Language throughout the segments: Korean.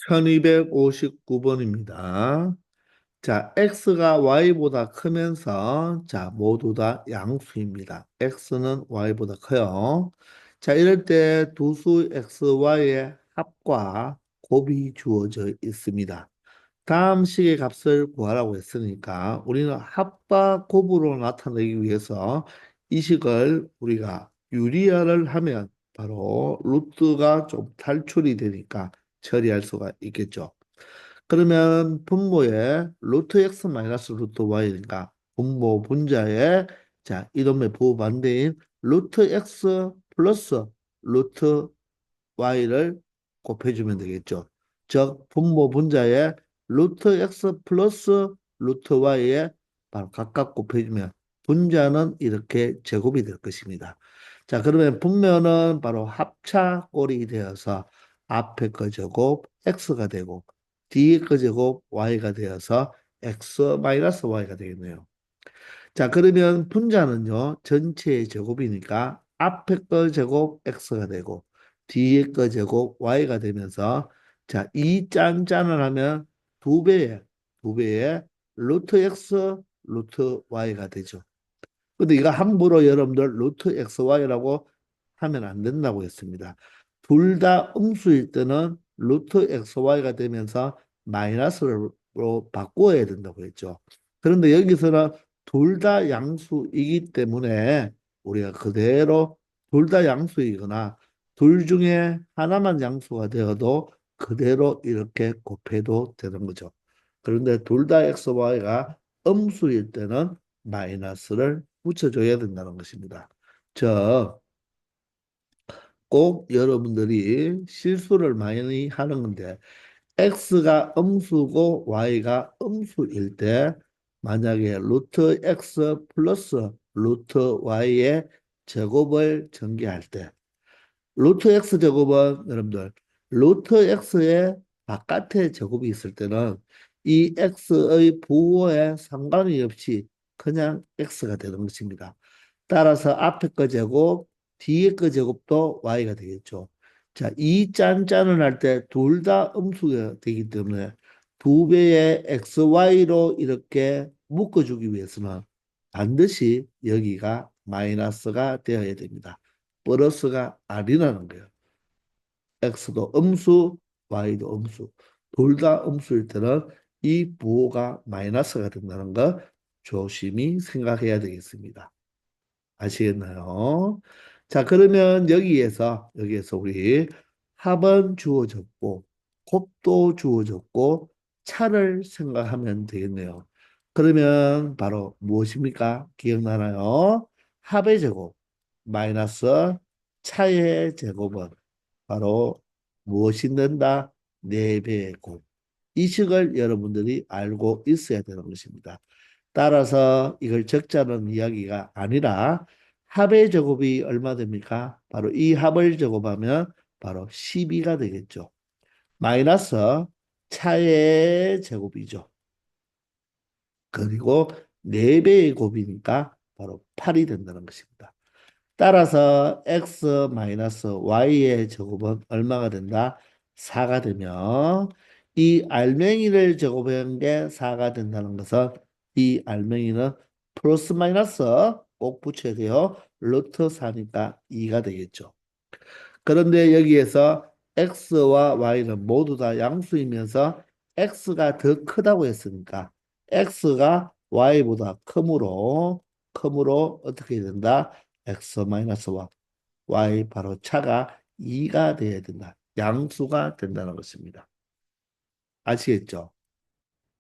1259번입니다. 자, x가 y보다 크면서, 자, 모두 다 양수입니다. x는 y보다 커요. 자, 이럴 때 두 수 x, y의 합과 곱이 주어져 있습니다. 다음 식의 값을 구하라고 했으니까 우리는 합과 곱으로 나타내기 위해서 이 식을 우리가 유리화를 하면 바로 루트가 좀 탈출이 되니까 처리할 수가 있겠죠. 그러면 분모에 루트 x 마이너스 루트 y니까 분모 분자에 자 이놈의 부반대인 루트 x 플러스 루트 y를 곱해주면 되겠죠. 즉 분모 분자에 루트 x 플러스 루트 y에 바로 각각 곱해주면 분자는 이렇게 제곱이 될 것입니다. 자 그러면 분모는 바로 합차꼴이 되어서 앞에 거 제곱 x가 되고 뒤에 거 제곱 y가 되어서 x 마이너스 y가 되겠네요. 자, 그러면 분자는요, 전체의 제곱이니까 앞에 거 제곱 x가 되고 뒤에 거 제곱 y가 되면서 자, 이 짠짠을 하면 두 배의 루트 x, 루트 y가 되죠. 근데 이거 함부로 여러분들 루트 xy라고 하면 안 된다고 했습니다. 둘 다 음수일 때는 루트 xy가 되면서 마이너스로 바꾸어야 된다고 했죠. 그런데 여기서는 둘 다 양수이기 때문에 우리가 그대로 둘 다 양수이거나 둘 중에 하나만 양수가 되어도 그대로 이렇게 곱해도 되는 거죠. 그런데 둘 다 xy가 음수일 때는 마이너스를 붙여줘야 된다는 것입니다. 저 꼭 여러분들이 실수를 많이 하는 건데 x가 음수고 y가 음수일 때 만약에 루트 x 플러스 루트 y의 제곱을 전개할 때 루트 x 제곱은 여러분들 루트 x의 바깥에 제곱이 있을 때는 이 x의 부호에 상관이 없이 그냥 x가 되는 것입니다. 따라서 앞에 거 제곱, 뒤에 거 제곱도 y가 되겠죠. 자, 이 짠짠을 할 때 둘 다 음수가 되기 때문에 두 배의 xy로 이렇게 묶어주기 위해서는 반드시 여기가 마이너스가 되어야 됩니다. 플러스가 아니라는 거예요. x도 음수, y도 음수. 둘 다 음수일 때는 이 부호가 마이너스가 된다는 거 조심히 생각해야 되겠습니다. 아시겠나요? 자, 그러면 여기에서 우리 합은 주어졌고, 곱도 주어졌고, 차를 생각하면 되겠네요. 그러면 바로 무엇입니까? 기억나나요? 합의 제곱 마이너스 차의 제곱은 바로 무엇이 된다? 4배의 곱. 이 식을 여러분들이 알고 있어야 되는 것입니다. 따라서 이걸 적자는 이야기가 아니라 합의 제곱이 얼마 됩니까? 바로 이 합을 제곱하면 바로 12가 되겠죠. 마이너스 차의 제곱이죠. 그리고 4배의 곱이니까 바로 8이 된다는 것입니다. 따라서 x-y의 제곱은 얼마가 된다? 4가 되면 이 알맹이를 제곱한 게 4가 된다는 것은 이 알맹이는 플러스 마이너스 꼭 붙여야 돼요. 루트 4니까 2가 되겠죠. 그런데 여기에서 x와 y는 모두 다 양수이면서 x가 더 크다고 했으니까 x가 y보다 크므로 어떻게 된다? x 마이너스 y 바로 차가 2가 돼야 된다. 양수가 된다는 것입니다. 아시겠죠?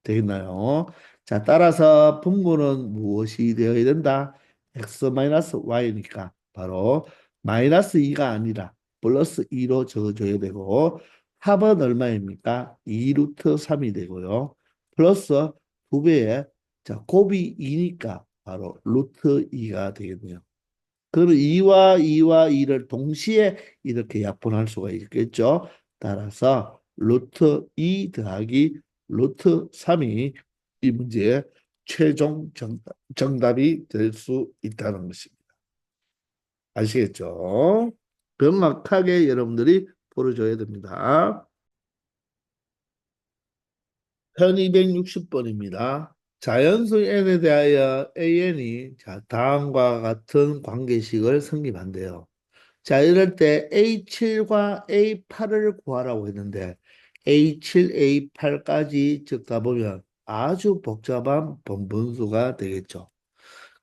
되겠나요? 자, 따라서 분모는 무엇이 되어야 된다? x 마이너스 y니까 바로 마이너스 2가 아니라 플러스 2로 적어줘야 되고 합은 얼마입니까? 2 루트 3이 되고요. 플러스 두 배에 자, 곱이 2니까 바로 루트 2가 되겠네요. 그러면 2와 2를 동시에 이렇게 약분할 수가 있겠죠. 따라서 루트 2 더하기 루트 3이 이 문제의 최종 정답이 될 수 있다는 것입니다. 아시겠죠? 명확하게 여러분들이 풀어줘야 됩니다. 1260번입니다. 자연수 n에 대하여 an이 자, 다음과 같은 관계식을 성립한대요. 자, 이럴 때 A7과 A8을 구하라고 했는데 A7, A8까지 적다 보면 아주 복잡한 번분수가 되겠죠.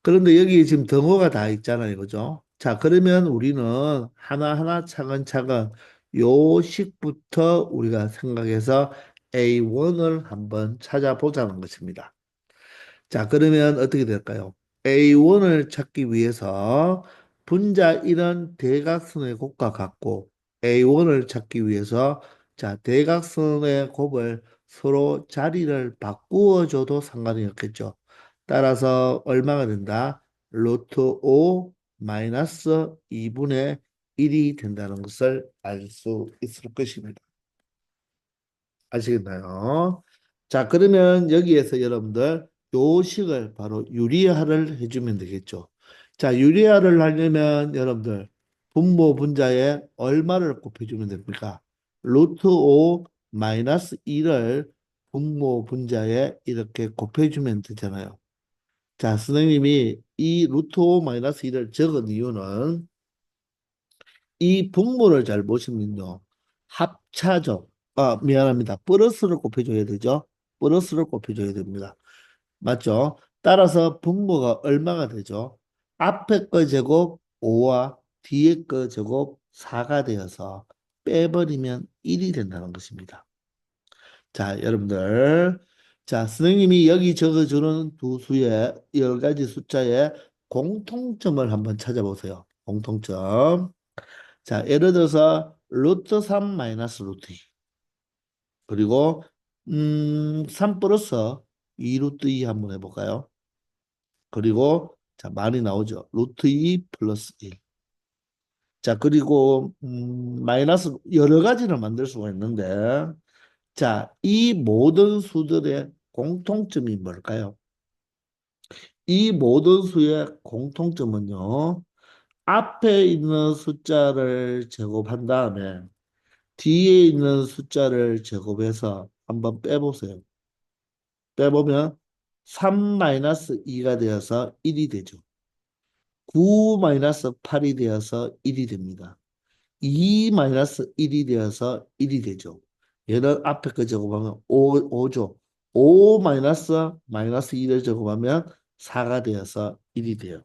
그런데 여기 지금 등호가 다 있잖아요. 그죠? 자, 그러면 우리는 하나하나 차근차근 요 식부터 우리가 생각해서 A1을 한번 찾아보자는 것입니다. 자, 그러면 어떻게 될까요? A1을 찾기 위해서 분자 1은 대각선의 곱과 같고 A1을 찾기 위해서 자, 대각선의 곱을 서로 자리를 바꾸어 줘도 상관이 없겠죠. 따라서 얼마가 된다? 루트 5 마이너스 2분의 1이 된다는 것을 알 수 있을 것입니다. 아시겠나요? 자, 그러면 여기에서 여러분들 요식을 바로 유리화를 해주면 되겠죠. 자, 유리화를 하려면 여러분들 분모 분자에 얼마를 곱해주면 됩니까? 루트 5 마이너스 1을 분모 분자에 이렇게 곱해주면 되잖아요. 자, 선생님이 이 루트 5 마이너스 1을 적은 이유는 이 분모를 잘 보시면요. 합차죠. 아, 미안합니다. 플러스를 곱해줘야 되죠. 플러스를 곱해줘야 됩니다. 맞죠? 따라서 분모가 얼마가 되죠? 앞에 거 제곱 5와 뒤에 거 제곱 4가 되어서 빼버리면 1이 된다는 것입니다. 자, 여러분들. 자, 선생님이 여기 적어주는 두 수의 10가지 숫자의 공통점을 한번 찾아보세요. 공통점. 자, 예를 들어서 루트 3 마이너스 루트 2 그리고 3 플러스 2 루트 2 한번 해볼까요? 그리고 자, 많이 나오죠. 루트 2 플러스 1. 자, 그리고 마이너스 여러 가지를 만들 수가 있는데 자, 이 모든 수들의 공통점이 뭘까요? 이 모든 수의 공통점은요. 앞에 있는 숫자를 제곱한 다음에 뒤에 있는 숫자를 제곱해서 한번 빼보세요. 빼보면 3 마이너스 2가 되어서 1이 되죠. 9 마이너스 8이 되어서 1이 됩니다. 2 마이너스 1이 되어서 1이 되죠. 얘는 앞에 거 제곱하면 5죠. 5 마이너스 마이너스 1을 제곱하면 4가 되어서 1이 돼요.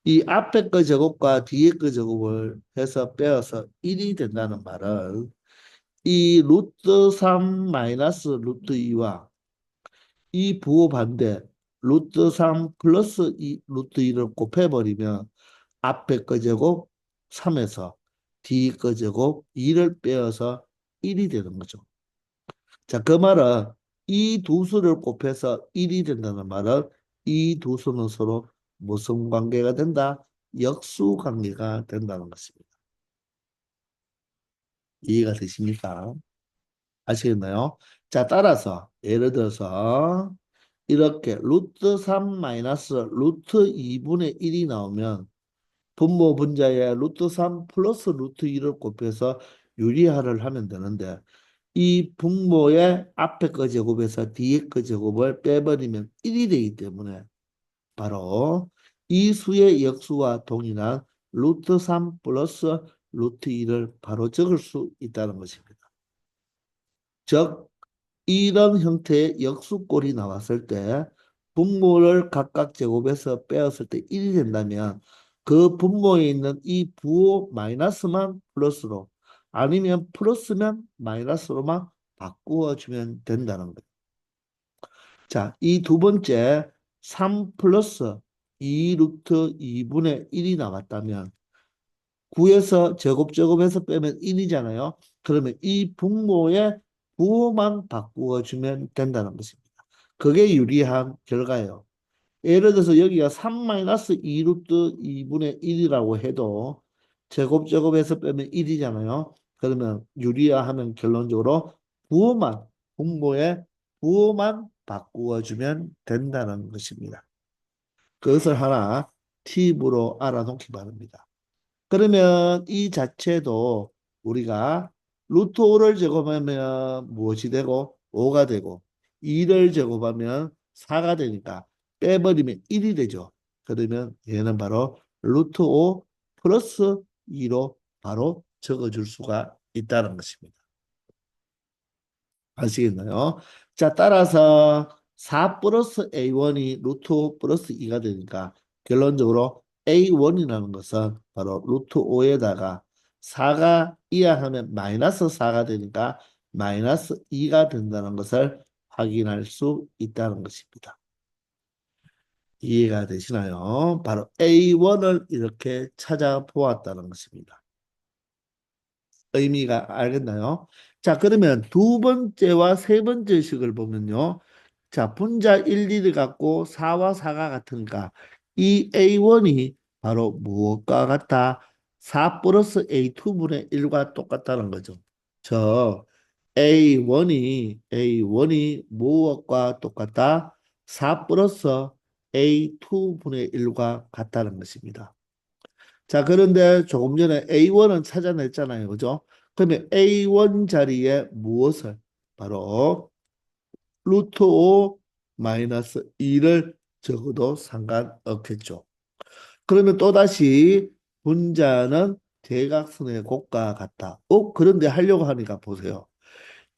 이 앞에 거 제곱과 뒤에 거 제곱을 해서 빼어서 1이 된다는 말은 이 루트 3 마이너스 루트 2와 이 부호 반대 루트 3 플러스 2 루트 2를 곱해버리면 앞에 거 제곱 3에서 뒤에 거 제곱 2를 빼어서 1이 되는 거죠. 자, 그 말은 이 두 수를 곱해서 1이 된다는 말은 이 두 수는 서로 무슨 관계가 된다? 역수 관계가 된다는 것입니다. 이해가 되십니까? 아시겠나요? 자, 따라서 예를 들어서 이렇게 루트 3 마이너스 루트 2분의 1이 나오면 분모 분자에 루트 3 플러스 루트 2를 곱해서 유리화를 하면 되는데 이 분모의 앞에 거 제곱에서 뒤에 거 제곱을 빼버리면 1이 되기 때문에 바로 이 수의 역수와 동일한 루트 3 플러스 루트 2를 바로 적을 수 있다는 것입니다. 즉 이런 형태의 역수꼴이 나왔을 때 분모를 각각 제곱해서 빼었을 때 1이 된다면 그 분모에 있는 이 부호 마이너스만 플러스로 아니면 플러스면 마이너스로만 바꾸어 주면 된다는 거예요. 자, 이 두 번째 3 플러스 2 루트 2분의 1이 나왔다면 9에서 제곱제곱해서 빼면 1이잖아요. 그러면 이 분모의 부호만 바꾸어 주면 된다는 것입니다. 그게 유리한 결과예요. 예를 들어서 여기가 3-2 루트 2분의 1이라고 해도 제곱제곱해서 빼면 1이잖아요. 그러면 유리화하면 결론적으로 부호만 분모의 부호만 바꾸어 주면 된다는 것입니다. 그것을 하나 팁으로 알아놓기 바랍니다. 그러면 이 자체도 우리가 루트 5를 제곱하면 무엇이 되고 5가 되고 2를 제곱하면 4가 되니까 빼버리면 1이 되죠. 그러면 얘는 바로 루트 5 플러스 2로 바로 적어줄 수가 있다는 것입니다. 아시겠나요? 자, 따라서 4 플러스 A1이 루트 5 플러스 2가 되니까 결론적으로 A1이라는 것은 바로 루트 5에다가 4가 이하하면 마이너스 4가 되니까 마이너스 2가 된다는 것을 확인할 수 있다는 것입니다. 이해가 되시나요? 바로 A1을 이렇게 찾아보았다는 것입니다. 의미가 알겠나요? 자, 그러면 두 번째와 세 번째 식을 보면요. 자, 분자 1, 2를 갖고 4와 4가 같으니까 이 A1이 바로 무엇과 같다? 4 플러스 A2분의 1과 똑같다는 거죠. 저 A1이 무엇과 똑같다? 4 플러스 A2분의 1과 같다는 것입니다. 자, 그런데 조금 전에 A1은 찾아냈잖아요. 그죠? 그러면 A1 자리에 무엇을? 바로 루트 5 마이너스 2를 적어도 상관없겠죠. 그러면 또다시 분자는 대각선의 곱과 같다. 그런데 하려고 하니까 보세요.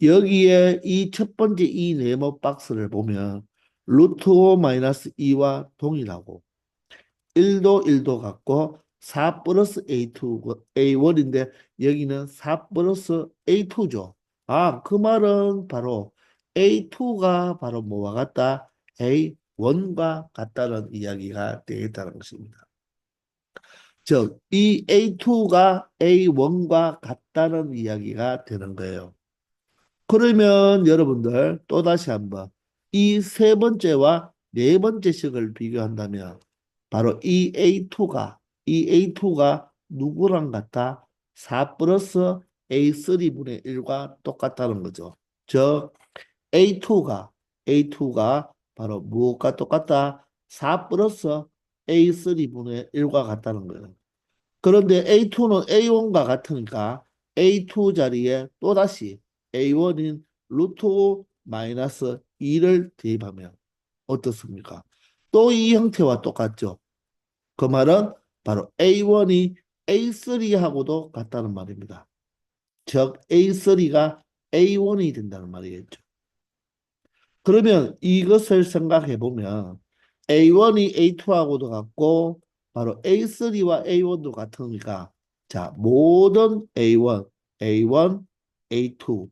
여기에 이 첫 번째 이 네모 박스를 보면 루트 5 마이너스 2와 동일하고 1도 같고 4 플러스 A2, A1인데 여기는 4 플러스 A2죠. 아, 그 말은 바로 A2가 바로 뭐와 같다? A1과 같다는 이야기가 되겠다는 것입니다. 즉, 이 A2가 A1과 같다는 이야기가 되는 거예요. 그러면 여러분들 또다시 한번 이 세 번째와 네 번째 식을 비교한다면 바로 이 A2가 누구랑 같다? 4 플러스 A3분의 1과 똑같다는 거죠. 즉 A2가 바로 무엇과 똑같다? 4 플러스 A3분의 1과 같다는 거예요. 그런데 A2는 A1과 같으니까 A2 자리에 또다시 A1인 루트 5 마이너스 2를 대입하면 어떻습니까? 또 이 형태와 똑같죠. 그 말은 바로 A1이 A3하고도 같다는 말입니다. 즉 A3가 A1이 된다는 말이겠죠. 그러면 이것을 생각해 보면 A1이 A2하고도 같고 바로 A3와 A1도 같으니까 자 모든 A1, A2,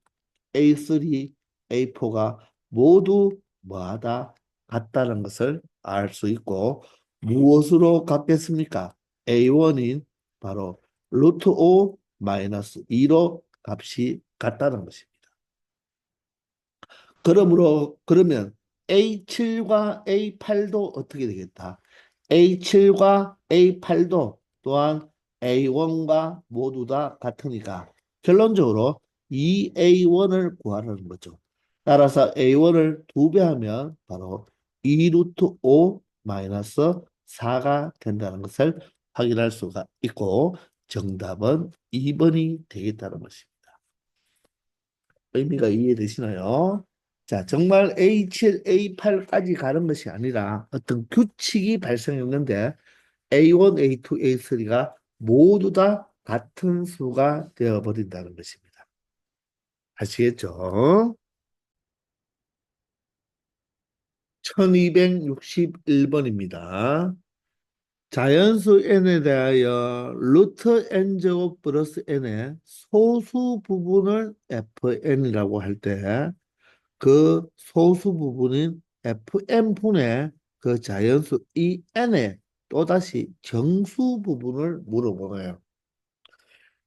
A3, A4가 모두 뭐하다 같다는 것을 알 수 있고 무엇으로 같겠습니까? A1인 바로 루트 5 마이너스 2로 값이 같다는 것입니다. 그러면 A7과 A8도 어떻게 되겠다? A7과 A8도 또한 A1과 모두 다 같으니까 결론적으로 이 A1을 구하라는 거죠. 따라서 A1을 2배하면 바로 2 루트 5 마이너스 4가 된다는 것을 확인할 수가 있고 정답은 2번이 되겠다는 것입니다. 의미가 이해되시나요? 자, 정말 A7, A8까지 가는 것이 아니라 어떤 규칙이 발생했는데 A1, A2, A3가 모두 다 같은 수가 되어버린다는 것입니다. 아시겠죠? 1261번입니다. 자연수 n에 대하여 루트 n제곱 플러스 n의 소수 부분을 fn이라고 할때 그 소수 부분인 Fm분의 그 자연수 EN의 또다시 정수 부분을 물어보네요.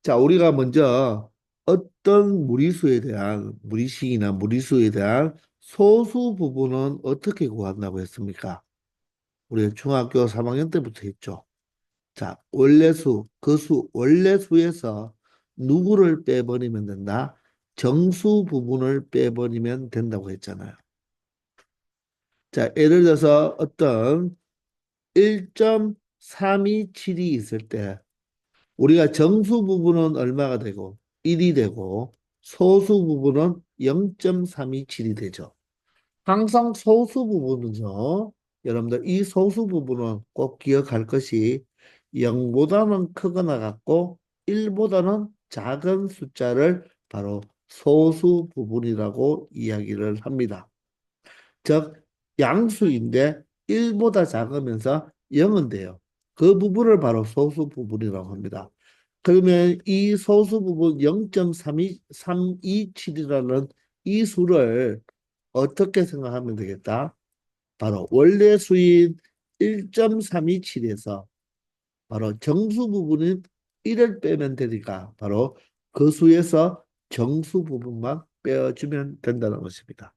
자, 우리가 먼저 어떤 무리식이나 무리수에 대한 소수 부분은 어떻게 구한다고 했습니까? 우리 중학교 3학년 때부터 했죠. 자, 원래수에서 누구를 빼버리면 된다? 정수 부분을 빼버리면 된다고 했잖아요. 자, 예를 들어서 어떤 1.327이 있을 때 우리가 정수 부분은 얼마가 되고 1이 되고 소수 부분은 0.327이 되죠. 항상 소수 부분은요, 여러분들 이 소수 부분은 꼭 기억할 것이 0보다는 크거나 같고 1보다는 작은 숫자를 바로 소수 부분이라고 이야기를 합니다. 즉, 양수인데 1보다 작으면서 0은 돼요. 그 부분을 바로 소수 부분이라고 합니다. 그러면 이 소수 부분 0.327이라는 이 수를 어떻게 생각하면 되겠다? 바로 원래 수인 1.327에서 바로 정수 부분인 1을 빼면 되니까 바로 그 수에서 정수 부분만 빼주면 된다는 것입니다.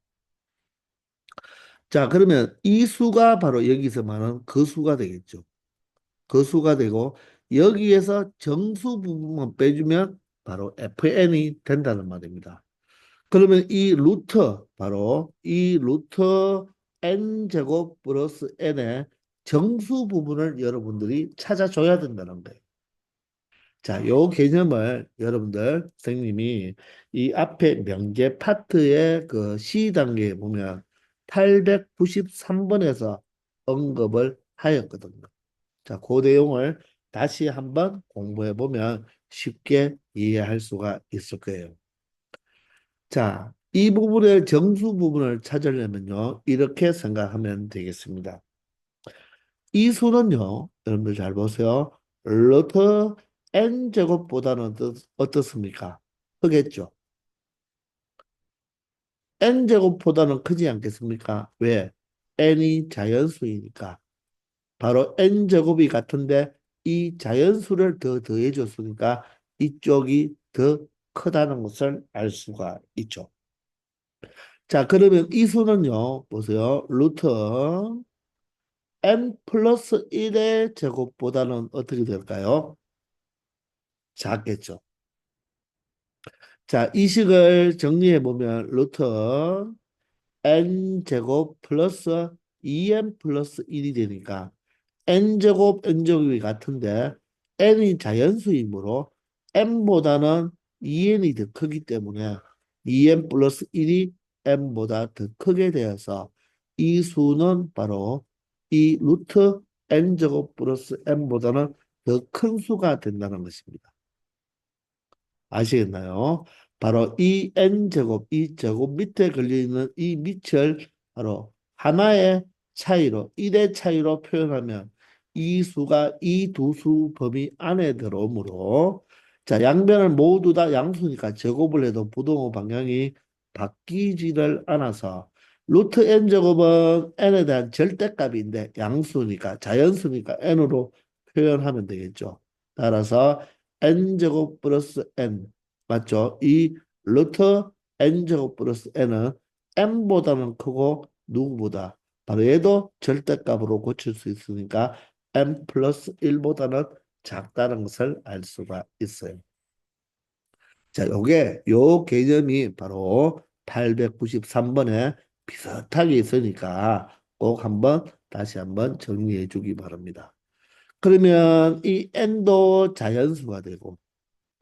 자, 그러면 이 수가 바로 여기서 말하는 그 수가 되겠죠. 그 수가 되고 여기에서 정수 부분만 빼주면 바로 FN이 된다는 말입니다. 그러면 이 루트 바로 이 루트 n제곱 플러스 n의 정수 부분을 여러분들이 찾아줘야 된다는 거예요. 자, 요 개념을 여러분들 선생님이 이 앞에 명제 파트의 그 C 단계에 보면 893번에서 언급을 하였거든요. 자, 그 내용을 다시 한번 공부해 보면 쉽게 이해할 수가 있을 거예요. 자, 이 부분의 정수 부분을 찾으려면요, 이렇게 생각하면 되겠습니다. 이 수는요, 여러분들 잘 보세요. 루트 n제곱보다는 어떻습니까? 크겠죠? n제곱보다는 크지 않겠습니까? 왜? n이 자연수이니까. 바로 n제곱이 같은데 이 자연수를 더 더해줬으니까 이쪽이 더 크다는 것을 알 수가 있죠. 자, 그러면 이 수는요, 보세요. 루트 n 플러스 1의 제곱보다는 어떻게 될까요? 작겠죠. 자, 이 식을 정리해 보면 루트 n 제곱 플러스 2n 플러스 1이 되니까 n제곱 n제곱이 같은데 n이 자연수이므로 n보다는 2n이 더 크기 때문에 2n 플러스 1이 n보다 더 크게 되어서 이 수는 바로 이 루트 n제곱 플러스 n보다는 더 큰 수가 된다는 것입니다. 아시겠나요? 바로 이 n제곱, 이 제곱 밑에 걸려있는 이 밑을 바로 하나의 차이로, 1의 차이로 표현하면 이 수가 이 두 수 범위 안에 들어오므로 자, 양변을 모두 다 양수니까 제곱을 해도 부동호 방향이 바뀌지를 않아서 루트 n제곱은 n에 대한 절대값인데 양수니까 자연수니까 n으로 표현하면 되겠죠. 따라서 n제곱 플러스 n 맞죠? 이 루트 n제곱 플러스 n은 n보다는 크고 누구보다 바로 얘도 절대값으로 고칠 수 있으니까 n 플러스 1보다는 작다는 것을 알 수가 있어요. 자, 요 개념이 바로 893번에 비슷하게 있으니까 꼭 다시 한번 정리해 주기 바랍니다. 그러면 이 n도 자연수가 되고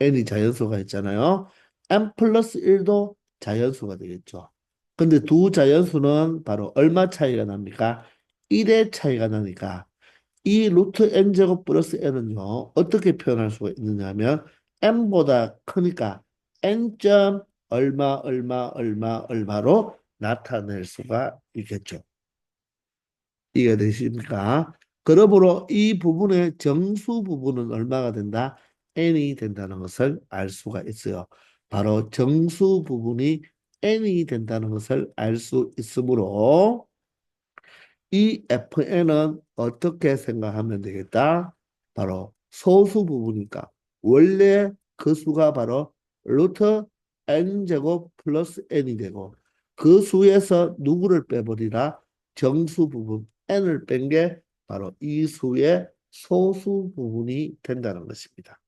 n이 자연수가 있잖아요. n 플러스 1도 자연수가 되겠죠. 근데 두 자연수는 바로 얼마 차이가 납니까? 1의 차이가 나니까 이 루트 n제곱 플러스 n은요. 어떻게 표현할 수가 있느냐 하면 n보다 크니까 n 점 얼마로 나타낼 수가 있겠죠. 이해되십니까? 그러므로 이 부분의 정수 부분은 얼마가 된다? n이 된다는 것을 알 수가 있어요. 바로 정수 부분이 n이 된다는 것을 알 수 있으므로 이 fn은 어떻게 생각하면 되겠다? 바로 소수 부분이니까 원래 그 수가 바로 루트 n제곱 플러스 n이 되고 그 수에서 누구를 빼버리라? 정수 부분 n을 뺀 게 바로 이 수의 소수 부분이 된다는 것입니다.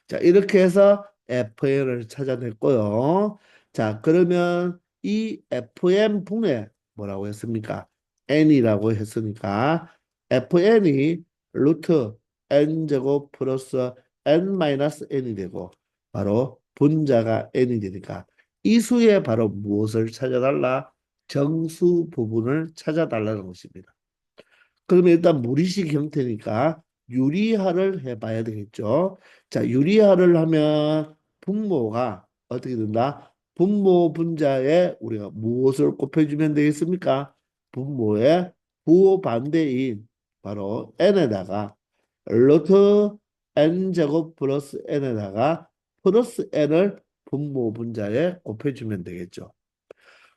자, 이렇게 해서 FN을 찾아냈고요. 자, 그러면 이 FN 분의 뭐라고 했습니까? N이라고 했으니까 FN이 루트 N제곱 플러스 N 마이너스 N이 되고 바로 분자가 n이 되니까 이 수에 바로 무엇을 찾아달라? 정수 부분을 찾아달라는 것입니다. 그러면 일단 무리식 형태니까 유리화를 해봐야 되겠죠. 자, 유리화를 하면 분모가 어떻게 된다? 분모 분자에 우리가 무엇을 곱해주면 되겠습니까? 분모의 부호반대인 바로 n에다가 루트 n 제곱 플러스 n에다가 플러스 n을 분모 분자에 곱해주면 되겠죠.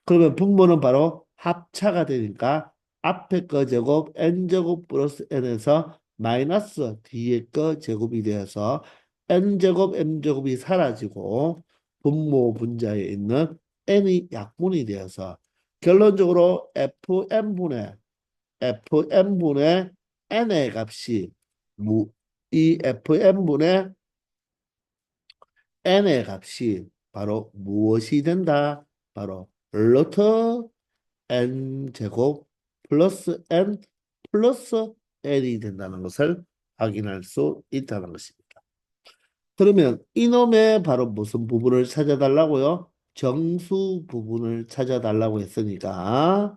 그러면 분모는 바로 합차가 되니까 앞에 거 제곱 n제곱 플러스 n에서 마이너스 뒤에 거 제곱이 되어서 n제곱 m제곱이 사라지고 분모 분자에 있는 n이 약분이 되어서 결론적으로 fn분의 n의 값이 이 fn분의 n의 값이 바로 무엇이 된다? 바로 루트 n 제곱 플러스 n 플러스 n이 된다는 것을 확인할 수 있다는 것입니다. 그러면 이놈의 바로 무슨 부분을 찾아달라고요? 정수 부분을 찾아달라고 했으니까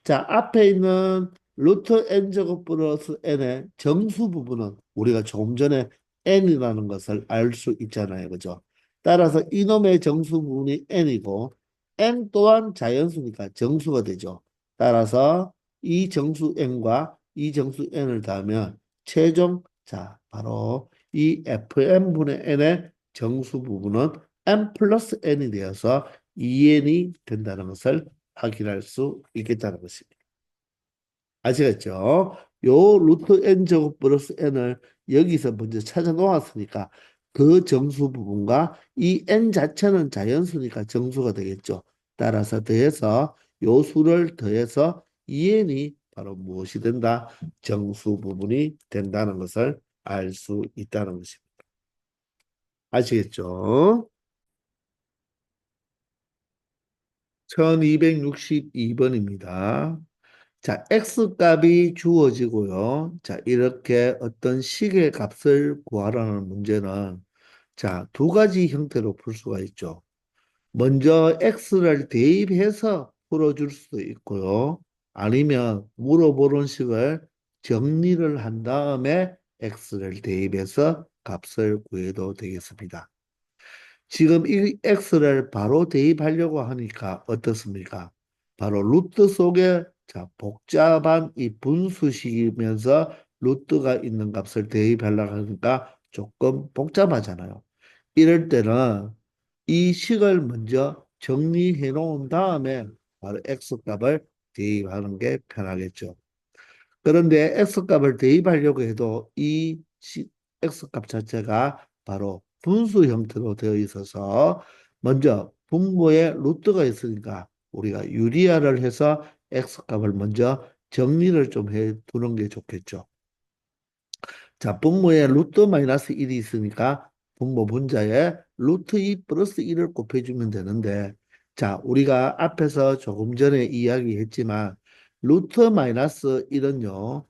자, 앞에 있는 루트 n 제곱 플러스 n의 정수 부분은 우리가 조금 전에 n이라는 것을 알 수 있잖아요. 그죠? 따라서 이놈의 정수 부분이 n이고 n 또한 자연수니까 정수가 되죠. 따라서 이 정수 n과 이 정수 n을 더하면 최종 자, 바로 이 fn분의 n의 정수 부분은 n 플러스 n이 되어서 2n이 된다는 것을 확인할 수 있겠다는 것입니다. 아시겠죠? 요 루트 n 제곱 플러스 n을 여기서 먼저 찾아 놓았으니까 그 정수 부분과 이 n 자체는 자연수니까 정수가 되겠죠. 따라서 더해서 요 수를 더해서 2n이 바로 무엇이 된다? 정수 부분이 된다는 것을 알 수 있다는 것입니다. 아시겠죠? 1262번입니다. 자, x 값이 주어지고요. 자, 이렇게 어떤 식의 값을 구하라는 문제는 자, 두 가지 형태로 풀 수가 있죠. 먼저 x를 대입해서 풀어줄 수도 있고요. 아니면 물어보는 식을 정리를 한 다음에 x를 대입해서 값을 구해도 되겠습니다. 지금 이 x를 바로 대입하려고 하니까 어떻습니까? 바로 루트 속에 자, 복잡한 이 분수식이면서 루트가 있는 값을 대입하려고 하니까 조금 복잡하잖아요. 이럴 때는 이 식을 먼저 정리해 놓은 다음에 바로 x 값을 대입하는 게 편하겠죠. 그런데 x값을 대입하려고 해도 이 x값 자체가 바로 분수 형태로 되어 있어서 먼저 분모에 루트가 있으니까 우리가 유리화를 해서 x값을 먼저 정리를 좀 해 두는 게 좋겠죠. 자, 분모에 루트 마이너스 1이 있으니까 분모 분자에 루트 2 플러스 1을 곱해주면 되는데, 자, 우리가 앞에서 조금 전에 이야기했지만, 루트 마이너스 1은요,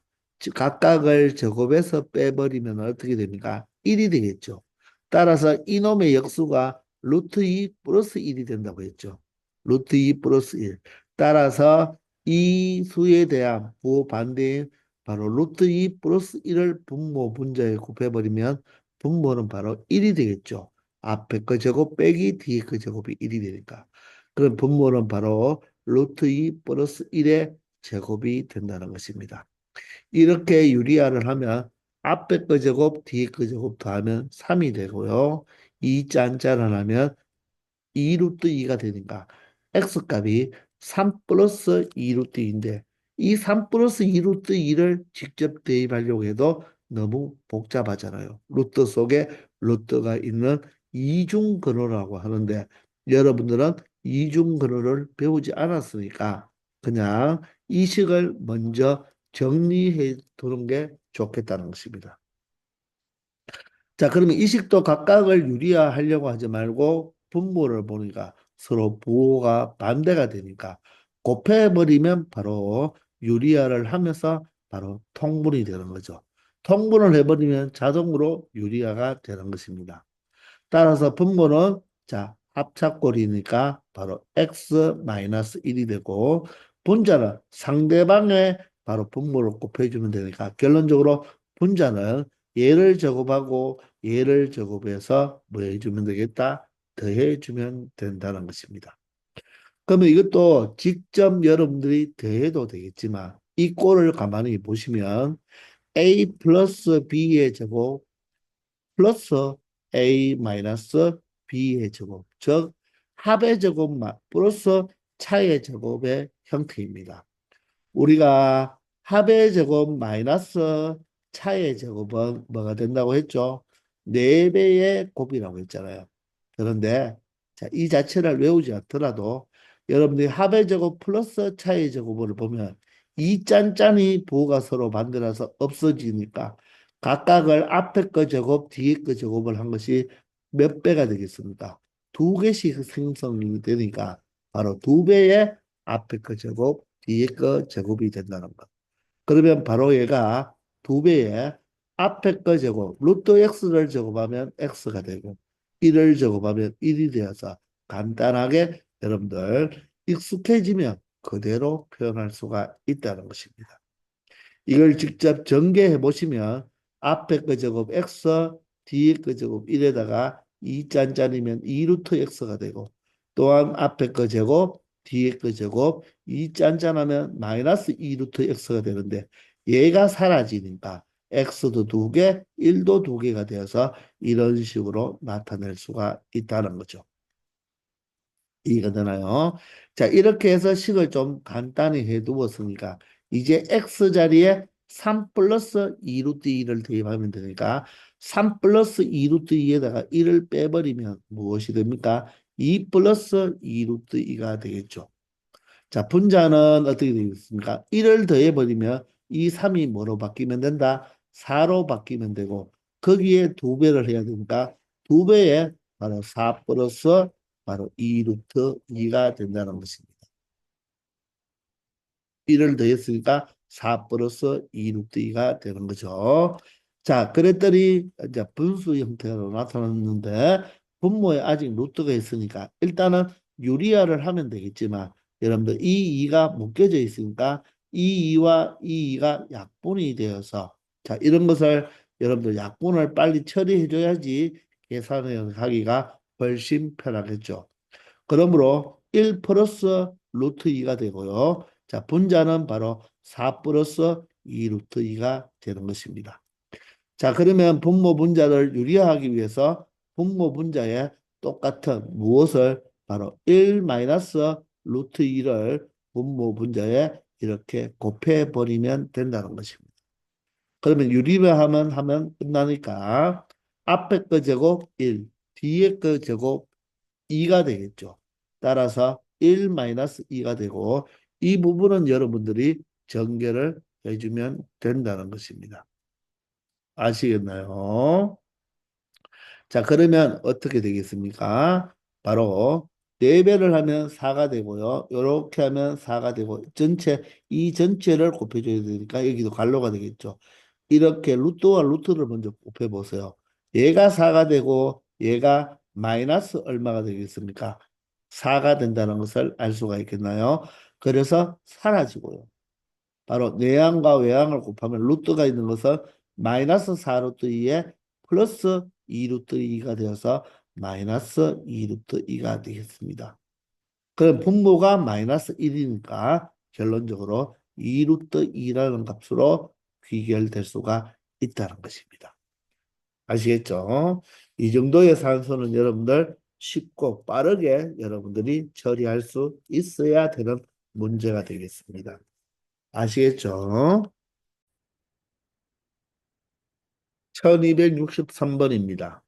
각각을 제곱해서 빼버리면 어떻게 됩니까? 1이 되겠죠. 따라서 이놈의 역수가 루트 2 플러스 1이 된다고 했죠. 루트 2 플러스 1. 따라서 이 수에 대한 부반대인 바로 루트 2 플러스 1을 분모 분자에 곱해버리면 분모는 바로 1이 되겠죠. 앞에 거 제곱 빼기 뒤에 거 제곱이 1이 되니까. 그럼 분모는 바로 루트 2 플러스 1의 제곱이 된다는 것입니다. 이렇게 유리화를 하면 앞에 거 제곱 뒤에 거 제곱 더하면 3이 되고요. 2 짠짠을 하면 2 루트 2가 되니까 x값이 3 플러스 2 루트 2인데 이 3 플러스 2 루트 2를 직접 대입하려고 해도 너무 복잡하잖아요. 루트 속에 루트가 있는 이중근호라고 하는데 여러분들은 이중근호를 배우지 않았으니까 그냥 이 식을 먼저 정리해 두는 게 좋겠다는 것입니다. 자, 그러면 이 식도 각각을 유리화하려고 하지 말고 분모를 보니까 서로 부호가 반대가 되니까 곱해버리면 바로 유리화를 하면서 바로 통분이 되는 거죠. 통분을 해버리면 자동으로 유리화가 되는 것입니다. 따라서 분모는 자, 합작골이니까 바로 x-1이 되고 분자는 상대방의 바로 분모를 곱해주면 되니까 결론적으로 분자는 얘를 제곱하고 얘를 제곱해서 뭐 해주면 되겠다? 더해주면 된다는 것입니다. 그러면 이것도 직접 여러분들이 더해도 되겠지만 이 꼴을 가만히 보시면 a 플러스 b의 제곱 플러스 a 마이너스 b의 제곱 즉 합의 제곱 플러스 차의 제곱의 형태입니다. 우리가 합의 제곱 마이너스 차의 제곱은 뭐가 된다고 했죠? 4배의 곱이라고 했잖아요. 그런데 자, 이 자체를 외우지 않더라도 여러분들이 합의 제곱 플러스 차의 제곱을 보면 이 짠짠이 부호가 서로 만들어서 없어지니까 각각을 앞에 거 제곱, 뒤에 거 제곱을 한 것이 몇 배가 되겠습니까? 2개씩 생성이 되니까 바로 2배의 앞에 거 제곱, 뒤에 거 제곱이 된다는 것. 그러면 바로 얘가 2배의 앞에 거 제곱, 루트 x를 제곱하면 x가 되고 1을 제곱하면 1이 되어서 간단하게 여러분들 익숙해지면 그대로 표현할 수가 있다는 것입니다. 이걸 직접 전개해 보시면 앞에 거 제곱 x, 뒤에 거 제곱 1에다가 2짠짠이면 2루트 x가 되고 또한 앞에 거 제곱, 뒤에 거 제곱 2짠짠하면 마이너스 2루트 x가 되는데 얘가 사라지니까 x도 2개, 1도 2개가 되어서 이런 식으로 나타낼 수가 있다는 거죠. 이해가 되나요? 자, 이렇게 해서 식을 좀 간단히 해 두었으니까 이제 x 자리에 3 플러스 2루트 2를 대입하면 되니까 3 플러스 2루트 2에다가 1을 빼버리면 무엇이 됩니까? 2 플러스 2루트 2가 되겠죠. 자, 분자는 어떻게 되겠습니까? 1을 더해버리면 이 3이 뭐로 바뀌면 된다? 4로 바뀌면 되고 거기에 2배를 해야 되니까 2배에 바로 4 플러스 바로 2 루트 2가 된다는 것입니다. 1을 더했으니까 4 플러스 2 루트 2가 되는 거죠. 자, 그랬더니 이제 분수 형태로 나타났는데 분모에 아직 루트가 있으니까 일단은 유리화를 하면 되겠지만 여러분들 이 2가 묶여져 있으니까 이 2와 이 2가 약분이 되어서 자, 이런 것을 여러분들 약분을 빨리 처리해 줘야지 계산을 하기가 훨씬 편하겠죠. 그러므로 1 플러스 루트 2가 되고요. 자, 분자는 바로 4 플러스 2 루트 2가 되는 것입니다. 자, 그러면 분모 분자를 유리화하기 위해서 분모 분자에 똑같은 무엇을 바로 1 마이너스 루트 2를 분모 분자에 이렇게 곱해 버리면 된다는 것입니다. 그러면 유리화하면 끝나니까 앞에 거 제곱 1, 뒤에 거 제곱 2가 되겠죠. 따라서 1 마이너스 2가 되고 이 부분은 여러분들이 전개를 해주면 된다는 것입니다. 아시겠나요? 자, 그러면 어떻게 되겠습니까? 바로 4배를 하면 4가 되고요. 이렇게 하면 4가 되고 이 전체를 곱해줘야 되니까 여기도 괄호가 되겠죠. 이렇게 루트와 루트를 먼저 곱해보세요. 얘가 4가 되고 얘가 마이너스 얼마가 되겠습니까? 4가 된다는 것을 알 수가 있겠나요? 그래서 사라지고요. 바로 내항과 외항을 곱하면 루트가 있는 것은 마이너스 4루트 2에 플러스 2루트 2가 되어서 마이너스 2루트 2가 되겠습니다. 그럼 분모가 마이너스 1이니까 결론적으로 2루트 2라는 값으로 귀결될 수가 있다는 것입니다. 아시겠죠? 이 정도의 산수는 여러분들 쉽고 빠르게 여러분들이 처리할 수 있어야 되는 문제가 되겠습니다. 아시겠죠? 1263번입니다.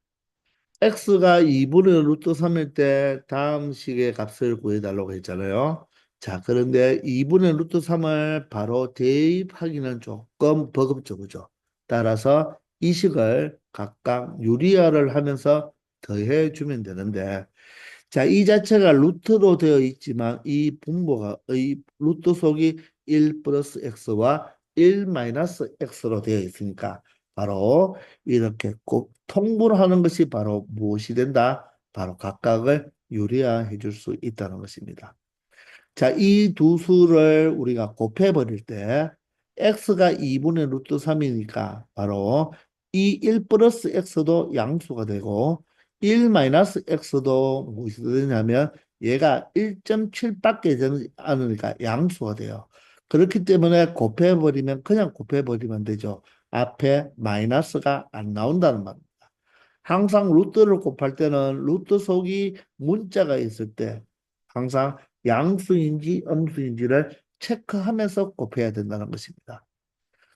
x가 2분의 루트 3일 때 다음 식의 값을 구해달라고 했잖아요. 자, 그런데 2분의 루트 3을 바로 대입하기는 조금 버겁죠, 그죠? 따라서 이 식을 각각 유리화를 하면서 더해주면 되는데 자, 이 자체가 루트로 되어 있지만 이 분모가 이 루트 속이 1 플러스 x와 1 마이너스 x로 되어 있으니까 바로 이렇게 꼭 통분하는 것이 바로 무엇이 된다? 바로 각각을 유리화해 줄 수 있다는 것입니다. 자, 이 두 수를 우리가 곱해버릴 때 x가 2분의 루트 3이니까 바로 이 1 플러스 x도 양수가 되고 1 마이너스 x도 무엇이 되냐면 얘가 1.7밖에 되지 않으니까 양수가 돼요. 그렇기 때문에 곱해버리면 그냥 곱해버리면 되죠. 앞에 마이너스가 안 나온다는 말입니다. 항상 루트를 곱할 때는 루트 속이 문자가 있을 때 항상 양수인지 음수인지를 체크하면서 곱해야 된다는 것입니다.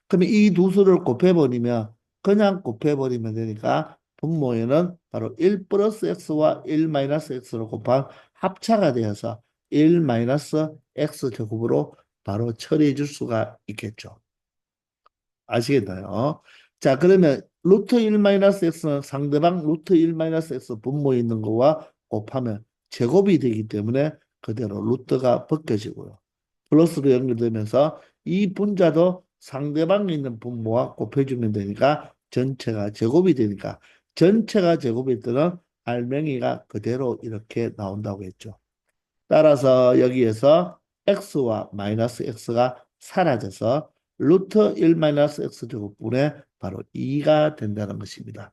그러면 이 두 수를 곱해버리면 그냥 곱해버리면 되니까 분모에는 바로 1 플러스 x와 1 마이너스 x를 곱한 합차가 되어서 1 마이너스 x 제곱으로 바로 처리해 줄 수가 있겠죠. 아시겠나요? 자, 그러면 루트 1 마이너스 x는 상대방 루트 1 마이너스 x 분모에 있는 거와 곱하면 제곱이 되기 때문에 그대로 루트가 벗겨지고요. 플러스로 연결되면서 이 분자도 상대방에 있는 분모와 곱해주면 되니까 전체가 제곱이 되니까 전체가 제곱일 때는 알맹이가 그대로 이렇게 나온다고 했죠. 따라서 여기에서 x와 마이너스 x가 사라져서 루트 1 마이너스 x 제곱분의 바로 2가 된다는 것입니다.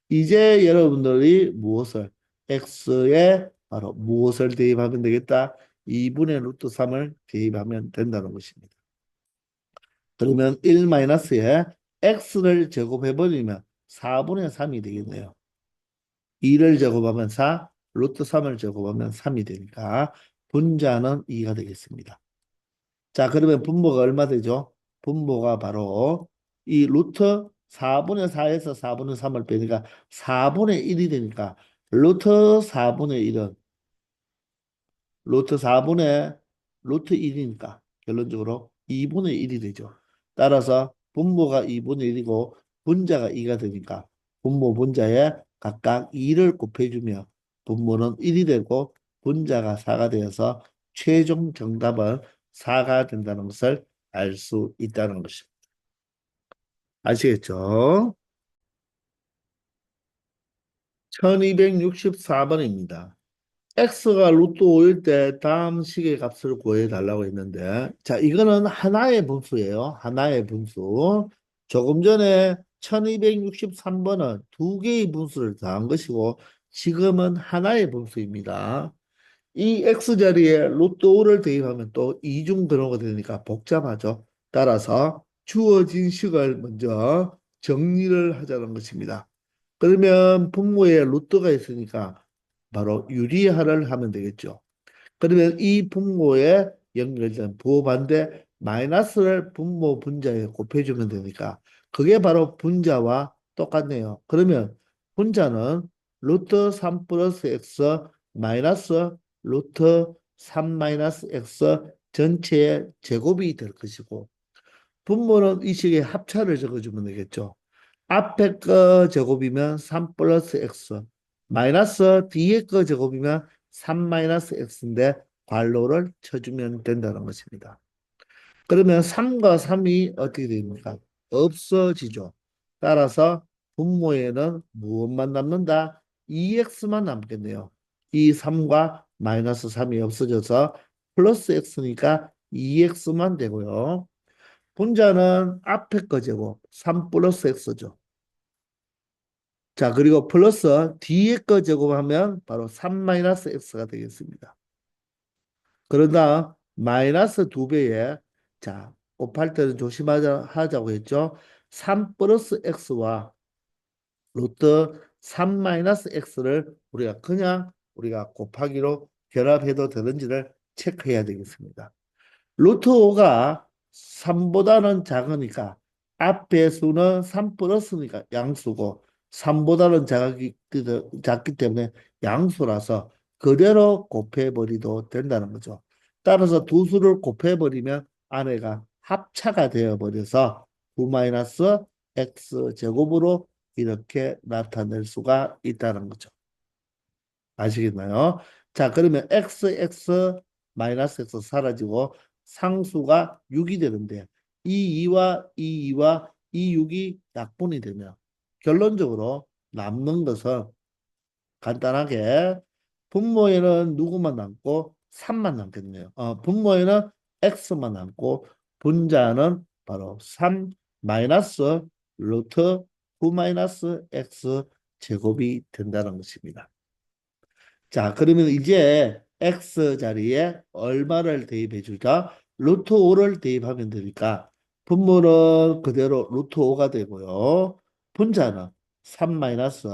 이제 여러분들이 무엇을 x에 바로 무엇을 대입하면 되겠다? 2분의 루트 3을 대입하면 된다는 것입니다. 그러면 1 마이너스에 x를 제곱해버리면 4분의 3이 되겠네요. 2를 제곱하면 4, 루트 3을 제곱하면 3이 되니까 분자는 2가 되겠습니다. 자, 그러면 분모가 얼마 되죠? 분모가 바로 이 루트 4분의 4에서 4분의 3을 빼니까 4분의 1이 되니까 루트 4분의 1은 루트 4분의 루트 1이니까 결론적으로 2분의 1이 되죠. 따라서 분모가 2분의 1이고 분자가 2가 되니까 분모 분자에 각각 2를 곱해주며 분모는 1이 되고 분자가 4가 되어서 최종 정답은 4가 된다는 것을 알 수 있다는 것입니다. 아시겠죠? 1264번입니다. x가 루트 5일 때 다음 식의 값을 구해달라고 했는데, 자, 이거는 하나의 분수예요. 하나의 분수. 조금 전에 1263번은 두 개의 분수를 더한 것이고, 지금은 하나의 분수입니다. 이 x자리에 루트 5를 대입하면 또 이중 근호가 되니까 복잡하죠. 따라서 주어진 식을 먼저 정리를 하자는 것입니다. 그러면 분모에 루트가 있으니까 바로 유리화를 하면 되겠죠. 그러면 이 분모에 연결된 부호반대 마이너스를 분모 분자에 곱해주면 되니까 그게 바로 분자와 똑같네요. 그러면 분자는 루트 3 플러스 x 마이너스 루트 3 마이너스 x 전체의 제곱이 될 것이고 분모는 이 식의 합차를 적어주면 되겠죠. 앞에 거 제곱이면 3 플러스 x 마이너스 뒤에 거 제곱이면 3 마이너스 x인데 괄호를 쳐주면 된다는 것입니다. 그러면 3과 3이 어떻게 됩니까? 없어지죠. 따라서 분모에는 무엇만 남는다? 2x만 남겠네요. 이 3과 마이너스 3이 없어져서 플러스 x니까 2x만 되고요. 분자는 앞에 거 제곱 3 플러스 x죠. 자, 그리고 플러스 뒤에 거 제곱하면 바로 3 마이너스 x가 되겠습니다. 그러다 마이너스 2배에 자, 곱할 때는 조심하자고 했죠. 3 플러스 x와 루트 3 마이너스 x를 우리가 그냥 우리가 곱하기로 결합해도 되는지를 체크해야 되겠습니다. 루트 5가 3보다는 작으니까 앞에 수는 3 플러스니까 양수고 3보다는 작기 때문에 양수라서 그대로 곱해버리도 된다는 거죠. 따라서 두 수를 곱해버리면 아래가 합차가 되어버려서 9 x 제곱으로 이렇게 나타낼 수가 있다는 거죠. 아시겠나요? 자, 그러면 x 마이너스 x 사라지고 상수가 6이 되는데 이 2와 이 2와 이 6이 약분이 되면 결론적으로 남는 것은 간단하게 분모에는 누구만 남고 3만 남겠네요. 분모에는 x만 남고 분자는 바로 3 마이너스 루트 9 마이너스 x 제곱이 된다는 것입니다. 자, 그러면 이제 x 자리에 얼마를 대입해 주자? 루트 5를 대입하면 되니까 분모는 그대로 루트 5가 되고요. 분자는 3 마이너스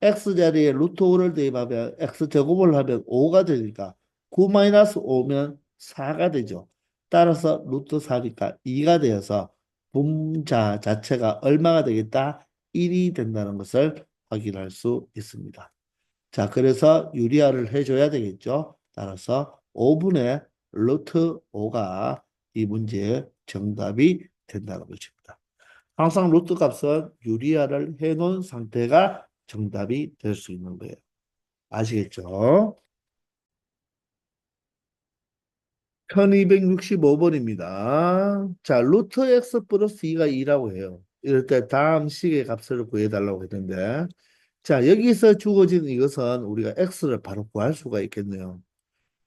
x 자리에 루트 5를 대입하면 x 제곱을 하면 5가 되니까 9 마이너스 5면 4가 되죠. 따라서 루트 4니까 2가 되어서 분자 자체가 얼마가 되겠다? 1이 된다는 것을 확인할 수 있습니다. 자, 그래서 유리화를 해줘야 되겠죠. 따라서 5분의 루트 5가 이 문제의 정답이 된다는 것입니다. 항상 루트 값은 유리화를 해놓은 상태가 정답이 될 수 있는 거예요. 아시겠죠? 1265번입니다. 자, 루트 x 플러스 2가 2라고 해요. 이럴 때 다음 식의 값을 구해달라고 했는데, 자, 여기서 주어진 이것은 우리가 x를 바로 구할 수가 있겠네요.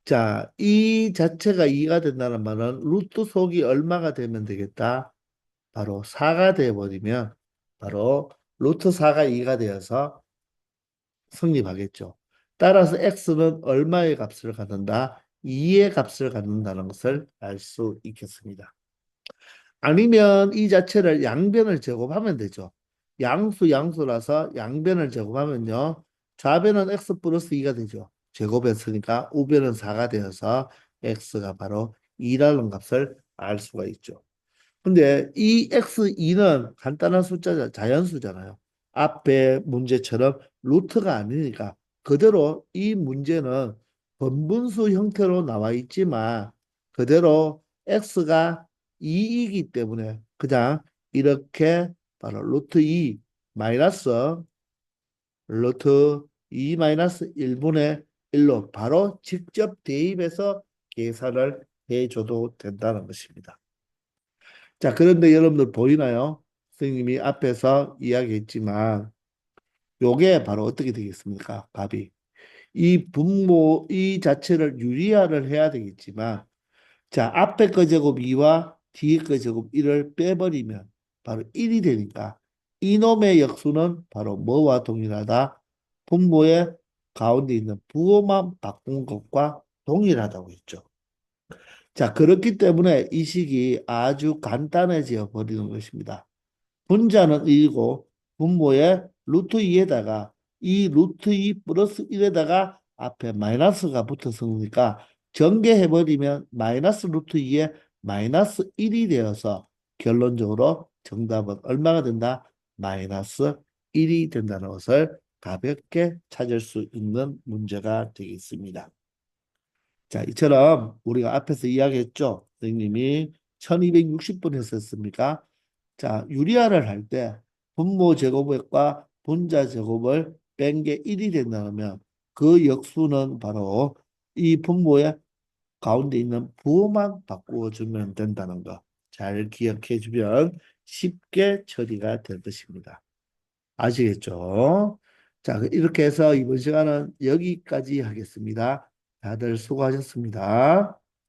자, 이 자체가 2가 된다는 말은 루트 속이 얼마가 되면 되겠다? 바로 4가 되어버리면 바로 루트 4가 2가 되어서 성립하겠죠. 따라서 x는 얼마의 값을 갖는다? 2의 값을 갖는다는 것을 알 수 있겠습니다. 아니면 이 자체를 양변을 제곱하면 되죠. 양수 양수라서 양변을 제곱하면요. 좌변은 x 플러스 2가 되죠. 제곱했으니까 우변은 4가 되어서 x가 바로 2라는 값을 알 수가 있죠. 근데 이 x2는 간단한 숫자자 자연수잖아요. 앞에 문제처럼 루트가 아니니까 그대로 이 문제는 번분수 형태로 나와 있지만 그대로 x가 2이기 때문에 그냥 이렇게 바로 루트 2 마이너스 루트 2 마이너스 1분의 1로 바로 직접 대입해서 계산을 해줘도 된다는 것입니다. 자, 그런데 여러분들 보이나요? 선생님이 앞에서 이야기했지만 요게 바로 어떻게 되겠습니까? 값이. 이 분모, 이 자체를 유리화를 해야 되겠지만 자, 앞에 거 제곱 2와 뒤에 거 제곱 1을 빼버리면 바로 1이 되니까 이놈의 역수는 바로 뭐와 동일하다? 분모의 가운데 있는 부호만 바꾼 것과 동일하다고 했죠. 자, 그렇기 때문에 이 식이 아주 간단해져 버리는 것입니다. 분자는 1이고 분모의 루트 2에다가 이 루트 2 플러스 1에다가 앞에 마이너스가 붙었으니까 전개해버리면 마이너스 루트 2에 마이너스 1이 되어서 결론적으로 정답은 얼마가 된다? 마이너스 1이 된다는 것을 가볍게 찾을 수 있는 문제가 되겠습니다. 자, 이처럼 우리가 앞에서 이야기했죠. 선생님이 1260분 했었습니까? 자, 유리화를 할 때 분모 제곱과 분자 제곱을 뺀 게 1이 된다면 그 역수는 바로 이 분모의 가운데 있는 부호만 바꾸어 주면 된다는 거. 잘 기억해 주면 쉽게 처리가 될 것입니다. 아시겠죠? 자, 이렇게 해서 이번 시간은 여기까지 하겠습니다. 다들 수고하셨습니다.